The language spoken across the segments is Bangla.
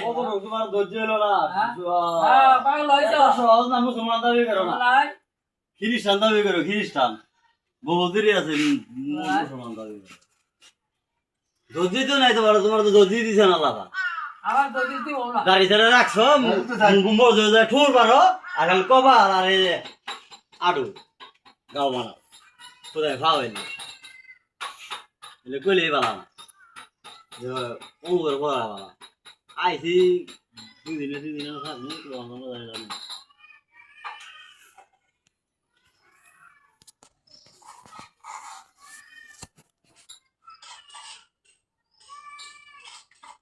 কত লোক তোমার ধৈর্য হলো না পাগল হইছো সহজ না মুসলমান দাবি করো না খ্রিস্টান দাবি করো খ্রিস্টান বহুদেরই আছে মুসলমান দাবি করো ধৈর্য তো নাই তোমার তো ধৈর্য দিছে না লাভা আমার দদি দিব না গাড়ি ছেড়ে রাখছো মজুর ঠুর পারো আর খালি কবার আর এই আডু গাও মারা কোথায় খাওয়াইনি এলে কইলেই বালা না ওর পড়া বালা আইসি দুদিনে থাকবো জানি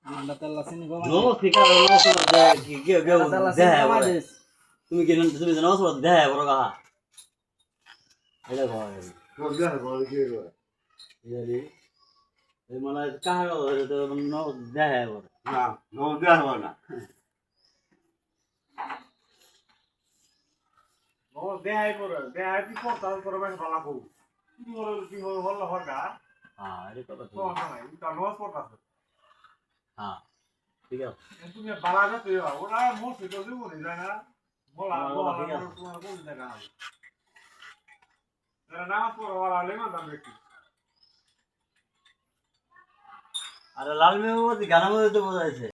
আমরা তেল আছে নি গো নমস্কার তুমি কি তুমি নমস্কার দেহ বড় কাহা এটা ঘর এই মানে কাহার দেহ বড় না নো দেয়া হবে না ও দেয়াই করে দেয়াই কি করতে করবে ভালো কো কি হল হরগা হ্যাঁ এটা কথা তো না এটা নস করতে হ্যাঁ ঠিক আছে তুমি বালা যাতে ওরা মোস তো দিব না না বলা বলা তোমার কোন জায়গা হবে এরা নামাজ পড়া ওরা লেমা দাম দেখি আরে লাল মেয়ে গানের মধ্যে তো বোঝাইছে